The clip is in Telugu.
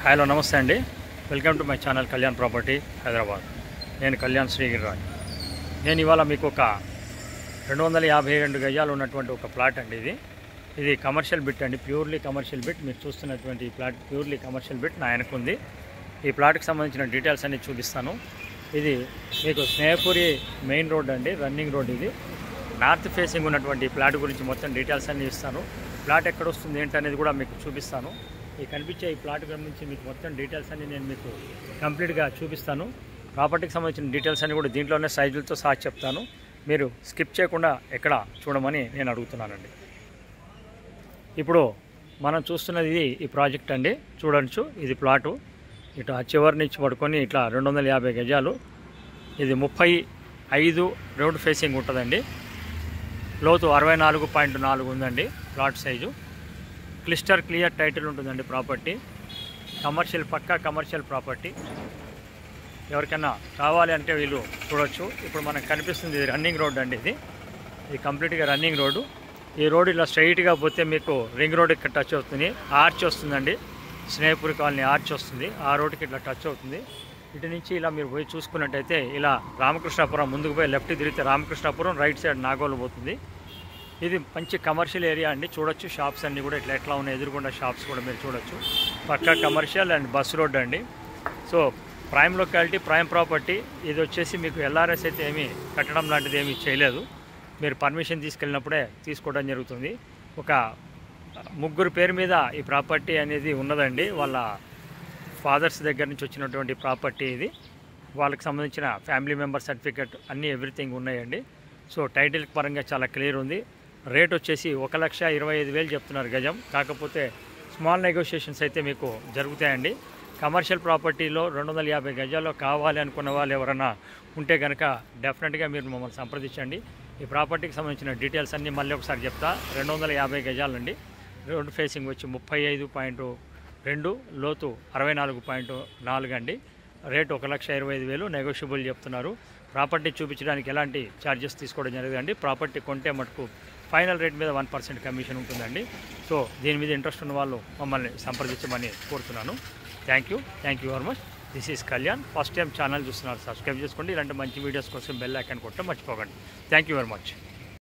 హలో నమస్తే అండి. Welcome to my channel Kalyan property Hyderabad. నేను కళ్యాణ్ శ్రీగిరిరాజ్. నేను ఇవాళ మీకు ఒక 252 గజాలు ఉన్నటువంటి ఒక ప్లాట్ అండి. ఇది కమర్షియల్ బిట్ అండి, ప్యూర్లీ కమర్షియల్ బిట్. మీరు చూస్తున్నటువంటి ఈ ప్లాట్ ప్యూర్లీ కమర్షియల్ బిట్ నా ఆయనకుంది. ఈ ప్లాట్కి సంబంధించిన డీటెయిల్స్ అన్ని చూపిస్తాను. ఇది మీకు స్నేహపురి మెయిన్ రోడ్ అండి, రన్నింగ్ రోడ్. ఇది నార్త్ ఫేసింగ్ ఉన్నటువంటి ప్లాట్ గురించి మొత్తం డీటెయిల్స్ అన్నీ ఇస్తాను. ప్లాట్ ఎక్కడ వస్తుంది ఏంటనేది కూడా మీకు చూపిస్తాను. ఈ కనిపించే ఈ ప్లాట్ గురించి మీకు మొత్తం డీటెయిల్స్ అన్ని నేను మీకు కంప్లీట్గా చూపిస్తాను. ప్రాపర్టీకి సంబంధించిన డీటెయిల్స్ అన్ని కూడా దీంట్లోనే సైజులతో సహా చెప్తాను. మీరు స్కిప్ చేయకుండా ఎక్కడ చూడమని నేను అడుగుతున్నానండి. ఇప్పుడు మనం చూస్తున్నది ఈ ప్రాజెక్ట్ అండి. చూడవచ్చు, ఇది ప్లాటు. ఇటు ఆ చివరి నుంచి పడుకొని ఇట్లా 250 గజాలు. ఇది 35 రోడ్ ఫేసింగ్ ఉంటుందండి. లోతు 64.4 ఉందండి ప్లాట్ సైజు. క్లిస్టర్ క్లియర్ టైటిల్ ఉంటుందండి. ప్రాపర్టీ కమర్షియల్, పక్కా కమర్షియల్ ప్రాపర్టీ. ఎవరికైనా కావాలి అంటే వీళ్ళు చూడొచ్చు. ఇప్పుడు మనకు కనిపిస్తుంది ఇది రన్నింగ్ రోడ్ అండి. ఇది కంప్లీట్గా రన్నింగ్ రోడ్డు. ఈ రోడ్ ఇలా స్ట్రైట్గా పోతే మీకు రింగ్ రోడ్కి టచ్ అవుతుంది. ఆర్చ్ వస్తుందండి, స్నేహపురి కాలనీ ఆర్చ్ వస్తుంది. ఆ రోడ్కి ఇట్లా టచ్ అవుతుంది. ఇటు నుంచి ఇలా మీరు పోయి చూసుకున్నట్టయితే ఇలా రామకృష్ణాపురం ముందుకు పోయి లెఫ్ట్ తిరిగితే రామకృష్ణాపురం, రైట్ సైడ్ నాగోలు పోతుంది. ఇది మంచి కమర్షియల్ ఏరియా అండి. చూడొచ్చు షాప్స్ అన్నీ కూడా ఎట్లా ఉన్నాయి. ఎదురుగుండా షాప్స్ కూడా మీరు చూడొచ్చు. పక్కా కమర్షియల్ అండ్ బస్ రోడ్ అండి. So prime locality, prime property. ఇది వచ్చేసి మీకు ఎల్ఆర్ఎస్ అయితే ఏమీ కట్టడం లాంటిది ఏమీ చేయలేదు. మీరు పర్మిషన్ తీసుకెళ్ళినప్పుడే తీసుకోవడం జరుగుతుంది. ఒక 3 పేరు మీద ఈ ప్రాపర్టీ అనేది ఉన్నదండి. వాళ్ళ ఫాదర్స్ దగ్గర నుంచి వచ్చినటువంటి ప్రాపర్టీ ఇది. వాళ్ళకి సంబంధించిన ఫ్యామిలీ మెంబర్ సర్టిఫికేట్ అన్నీ ఎవ్రీథింగ్ ఉన్నాయండి. సో టైటిల్ పరంగా చాలా క్లియర్ ఉంది. రేట్ వచ్చేసి 1,25,000 చెప్తున్నారు గజం. కాకపోతే స్మాల్ నెగోషియేషన్స్ అయితే మీకు జరుగుతాయండి. కమర్షియల్ ప్రాపర్టీలో 250 గజాల్లో కావాలి అనుకున్న వాళ్ళు ఎవరైనా ఉంటే కనుక డెఫినెట్గా మీరు మమ్మల్ని సంప్రదించండి. ఈ ప్రాపర్టీకి సంబంధించిన డీటెయిల్స్ అన్నీ మళ్ళీ ఒకసారి చెప్తా. 250 గజాలండి. రోడ్ ఫేసింగ్ వచ్చి 35.2, లోతు 64.4 అండి. రేటు 1,25,000 నెగోషియబుల్ చెప్తున్నారు. ప్రాపర్టీ చూపించడానికి ఎలాంటి ఛార్జెస్ తీసుకోవడం జరగదండి. ప్రాపర్టీ కొంటే మటుకు ఫైనల్ రేట్ మీద 1% కమిషన్ ఉంటుందండి. సో దీని మీద ఇంట్రెస్ట్ ఉన్న వాళ్ళు మమ్మల్ని సంప్రదించమని కోరుతున్నాను. Thank you very much. This is Kalyan. First time channel చూస్తున్నారు, సబ్స్క్రైబ్ చేసుకోండి. ఇలాంటి మంచి వీడియోస్ కోసం బెల్ ఐకాన్ కొట్టడం మర్చిపోకండి. Thank you very much.